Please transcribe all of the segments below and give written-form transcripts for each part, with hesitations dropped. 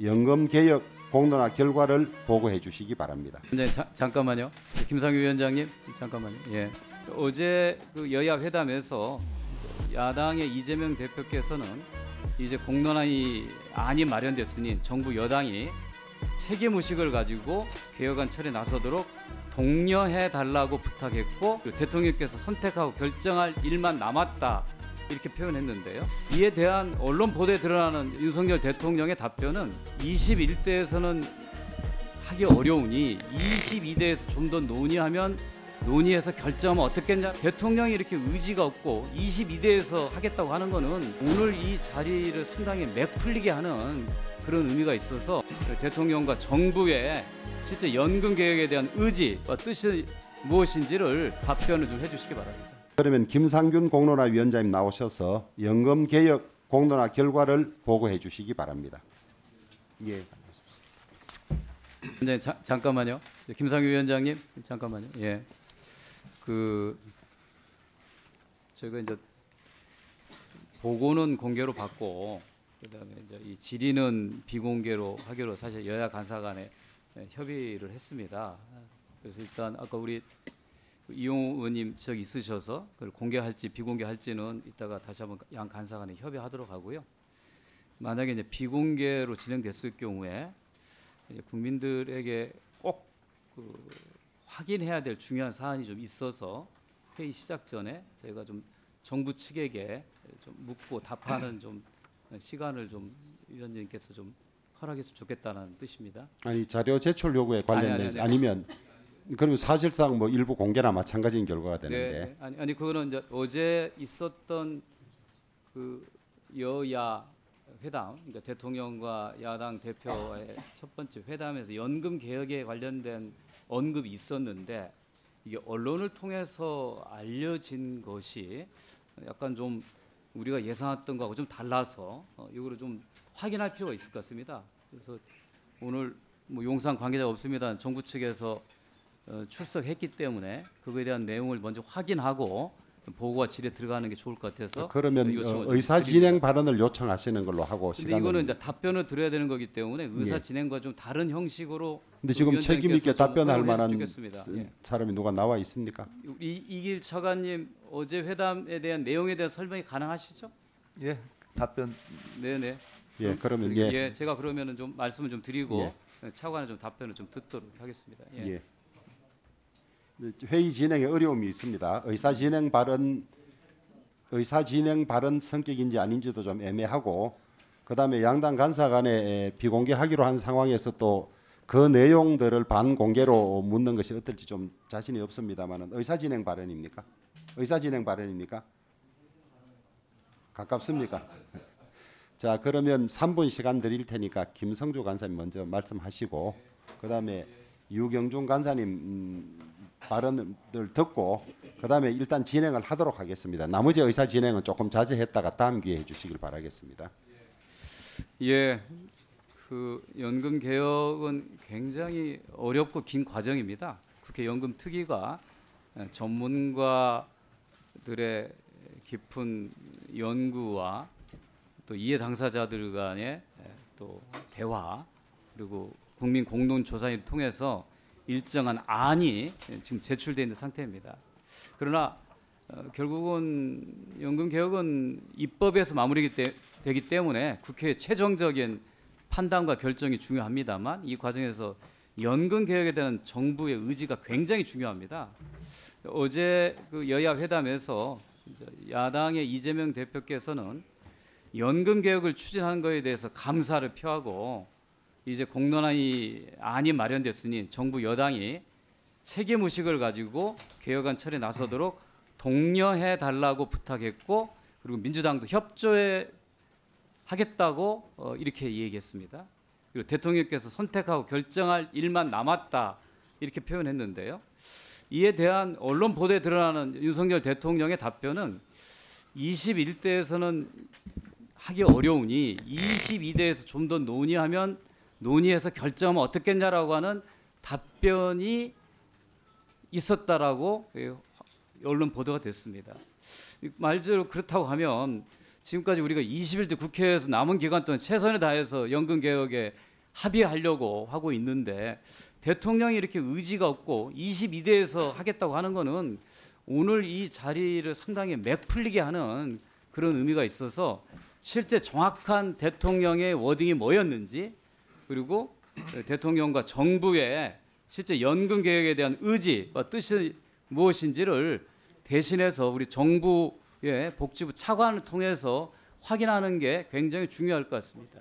연금 개혁 공론화 결과를 보고해 주시기 바랍니다. 네, 잠깐만요. 김상규 위원장님, 잠깐만요. 예. 어제 그 여야 회담에서 야당의 이재명 대표께서는 이제 공론화이 안이 마련됐으니 정부 여당이 책임 의식을 가지고 개혁안 처리에 나서도록 독려해 달라고 부탁했고, 대통령께서 선택하고 결정할 일만 남았다 이렇게 표현했는데요. 이에 대한 언론 보도에 드러나는 윤석열 대통령의 답변은 21대에서는 하기 어려우니 22대에서 좀 더 논의해서 결정하면 어떻겠냐. 대통령이 이렇게 의지가 없고 22대에서 하겠다고 하는 거는 오늘 이 자리를 상당히 맥풀리게 하는 그런 의미가 있어서 대통령과 정부의 실제 연금 개혁에 대한 의지와 뜻이 무엇인지를 답변을 좀 해주시기 바랍니다. 그러면 김상균 공론화 위원장님 나오셔서 연금 개혁 공론화 결과를 보고해 주시기 바랍니다. 예. 네, 잠깐만요. 김상규 위원장님, 잠깐만요. 예. 저희가 이제 보고는 공개로 받고, 그다음에 이제 이 질의는 비공개로 하기로 사실 여야 간사 간에 협의를 했습니다. 그래서 일단 아까 우리 이용우 의원님 지적 있으셔서 그걸 공개할지 비공개할지는 이따가 다시 한번 양 간사 간에 협의하도록 하고요. 만약에 이제 비공개로 진행됐을 경우에 국민들에게 꼭 확인해야 될 중요한 사안이 좀 있어서 회의 시작 전에 저희가 좀 정부 측에게 좀 묻고 답하는 좀 시간을 좀 위원님께서 좀 허락했으면 좋겠다는 뜻입니다. 아니 자료 제출 요구에 관련된 아니면 그리고 사실상 뭐 일부 공개나 마찬가지인 결과가 되는데. 네, 아니 그거는 이제 어제 있었던 그 여야 회담, 그러니까 대통령과 야당 대표의 첫 번째 회담에서 연금 개혁에 관련된 언급이 있었는데 이게 언론을 통해서 알려진 것이 약간 좀 우리가 예상했던 거하고 좀 달라서 이거를 좀 확인할 필요가 있을 것 같습니다. 그래서 오늘 뭐 용산 관계자 없습니다. 정부 측에서 출석했기 때문에 그거에 대한 내용을 먼저 확인하고 보고와 질에 들어가는 게 좋을 것 같아서. 그러면 의사 진행 발언을 요청하시는 걸로 하고 시간은. 이거는 이제 답변을 드려야 되는 거기 때문에 의사 진행과 좀 다른 형식으로. 근데 지금 책임 있게 답변할 만한 사람이 누가 나와 있습니까? 이길 처관님 어제 회담에 대한 내용에 대한 설명이 가능하시죠? 예, 답변. 네네. 예, 그러면 예, 제가 그러면은 좀 말씀을 좀 드리고 차관의 좀 답변을 좀 듣도록 하겠습니다. 예. 회의 진행에 어려움이 있습니다. 의사 진행 발언 성격인지 아닌지도 좀 애매하고, 그다음에 양당 간사 간에 비공개하기로 한 상황에서 또 그 내용들을 반공개로 묻는 것이 어떨지 좀 자신이 없습니다만은 의사 진행 발언입니까? 의사 진행 발언입니까? 가깝습니까? 자, 그러면 3분 시간 드릴 테니까 김성주 간사님 먼저 말씀하시고, 그다음에 유경준 간사님 발언을 듣고 그다음에 일단 진행을 하도록 하겠습니다. 나머지 의사 진행은 조금 자제했다가 다음 기회에 해주시길 바라겠습니다. 예, 그 연금 개혁은 굉장히 어렵고 긴 과정입니다. 국회 연금 특위가 전문가들의 깊은 연구와 또 이해 당사자들 간의 또 대화 그리고 국민 공론 조사를 통해서 일정한 안이 지금 제출되어 있는 상태입니다. 그러나 결국은 연금 개혁은 입법에서 마무리되기 때문에 국회의 최종적인 판단과 결정이 중요합니다만 이 과정에서 연금 개혁에 대한 정부의 의지가 굉장히 중요합니다. 어제 그 여야 회담에서 야당의 이재명 대표께서는 연금 개혁을 추진하는 것에 대해서 감사를 표하고 이제 공론화이 안이 마련됐으니 정부 여당이 책임 의식을 가지고 개혁안 처리에 나서도록 독려해 달라고 부탁했고, 그리고 민주당도 협조해 하겠다고 이렇게 얘기했습니다. 그리고 대통령께서 선택하고 결정할 일만 남았다 이렇게 표현했는데요. 이에 대한 언론 보도에 드러나는 윤석열 대통령의 답변은 21대에서는 하기 어려우니 22대에서 좀 더 논의해서 결정하면 어떻겠냐라고 하는 답변이 있었다라고 언론 보도가 됐습니다. 말대로 그렇다고 하면 지금까지 우리가 21대 국회에서 남은 기간 동안 최선을 다해서 연금 개혁에 합의하려고 하고 있는데 대통령이 이렇게 의지가 없고 22대에서 하겠다고 하는 거는 오늘 이 자리를 상당히 맥풀리게 하는 그런 의미가 있어서 실제 정확한 대통령의 워딩이 뭐였는지 그리고 대통령과 정부의 실제 연금 개혁에 대한 의지와 뜻이 무엇인지를 대신해서 우리 정부의 복지부 차관을 통해서 확인하는 게 굉장히 중요할 것 같습니다.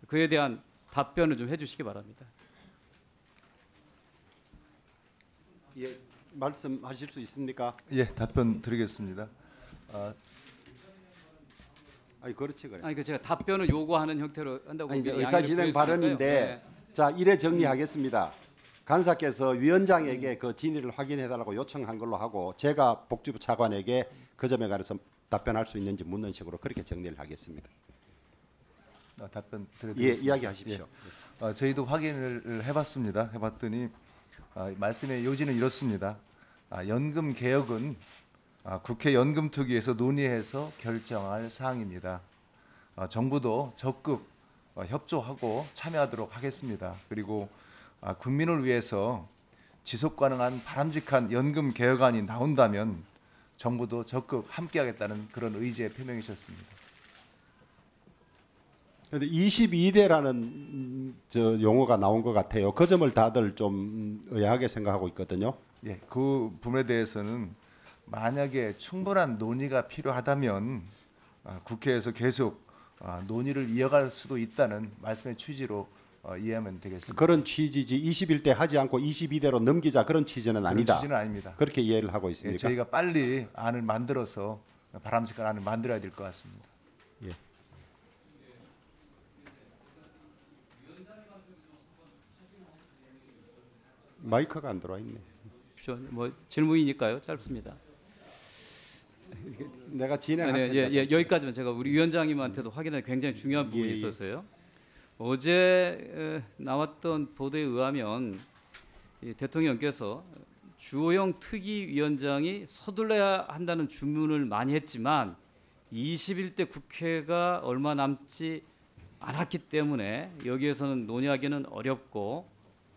그에 대한 답변을 좀 해주시기 바랍니다. 예, 말씀하실 수 있습니까? 예, 답변 드리겠습니다. 아니 그렇지 그래. 아니 그 제가 답변을 요구하는 형태로 한다고 아니, 이제 양해를 의사진행 구했으니까요. 발언인데 자 이래 정리하겠습니다. 간사께서 위원장에게 그 진위를 확인해달라고 요청한 걸로 하고 제가 복지부 차관에게 그 점에 관해서 답변할 수 있는지 묻는 식으로 그렇게 정리를 하겠습니다. 답변 예, 드리겠습니다. 이야기하십시오. 저희도 확인을 해봤습니다. 해봤더니 말씀의 요지는 이렇습니다. 연금 개혁은 국회 연금특위에서 논의해서 결정할 사항입니다. 정부도 적극 협조하고 참여하도록 하겠습니다. 그리고 국민을 위해서 지속 가능한 바람직한 연금 개혁안이 나온다면 정부도 적극 함께하겠다는 그런 의지의 표명이셨습니다. 그런데 22대라는 저 용어가 나온 것 같아요. 그 점을 다들 좀 의아하게 생각하고 있거든요. 예, 그 부분에 대해서는 만약에 충분한 논의가 필요하다면 국회에서 계속 논의를 이어갈 수도 있다는 말씀의 취지로 이해하면 되겠습니다. 그런 취지지 21대 하지 않고 22대로 넘기자 그런 취지는 그런 아니다. 취지는 아닙니다. 그렇게 이해를 하고 예, 있습니까? 저희가 빨리 안을 만들어서 바람직한 안을 만들어야 될 것 같습니다. 예. 마이크가 안 들어와 있네. 뭐 질문이니까요. 짧습니다. 내가 진행할 네, 텐데. 예, 여기까지만 제가 우리 위원장님한테도 확인할 굉장히 중요한 부분이 예, 예. 있었어요. 어제 나왔던 보도에 의하면 이 대통령께서 주호영 특위위원장이 서둘러야 한다는 주문을 많이 했지만 21대 국회가 얼마 남지 않았기 때문에 여기에서는 논의하기는 어렵고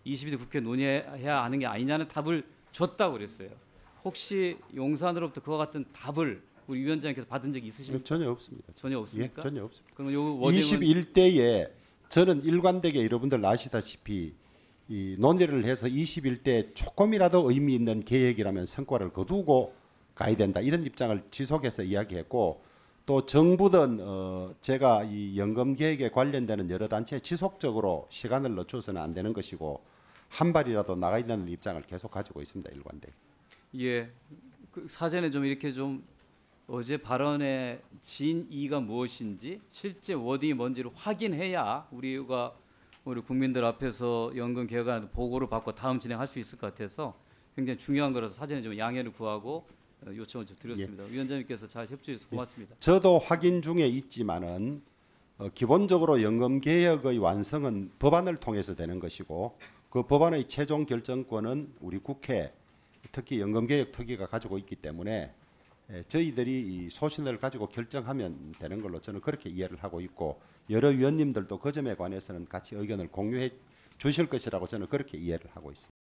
22대 국회 논의해야 하는 게 아니냐는 답을 줬다고 그랬어요. 혹시 용산으로부터 그와 같은 답을 우리 위원장님께서 받은 적이 있으십니까? 전혀 없습니다. 전혀 예, 없습니까? 전혀 없습니다. 그럼 요 워딩은 21대에 저는 일관되게 여러분들 아시다시피 이 논의를 해서 21대 조금이라도 의미 있는 계획이라면 성과를 거두고 가야 된다 이런 입장을 지속해서 이야기했고 또 정부든 제가 이 연금 계획에 관련되는 여러 단체에 지속적으로 시간을 늦춰서는 안 되는 것이고 한 발이라도 나가 있는 입장을 계속 가지고 있습니다. 일관되게. 예, 그 사전에 좀 이렇게 좀 어제 발언의 진이가 무엇인지 실제 워딩이 뭔지를 확인해야 우리가 우리 국민들 앞에서 연금 개혁안 보고를 받고 다음 진행할 수 있을 것 같아서 굉장히 중요한 거라서 사전에 좀 양해를 구하고 요청을 좀 드렸습니다. 위원장님께서 잘 협조해 주셔서 고맙습니다. 저도 확인 중에 있지만은 기본적으로 연금 개혁의 완성은 법안을 통해서 되는 것이고 그 법안의 최종 결정권은 우리 국회 특히 연금개혁특위가 가지고 있기 때문에 저희들이 이 소신을 가지고 결정하면 되는 걸로 저는 그렇게 이해를 하고 있고 여러 위원님들도 그 점에 관해서는 같이 의견을 공유해 주실 것이라고 저는 그렇게 이해를 하고 있습니다.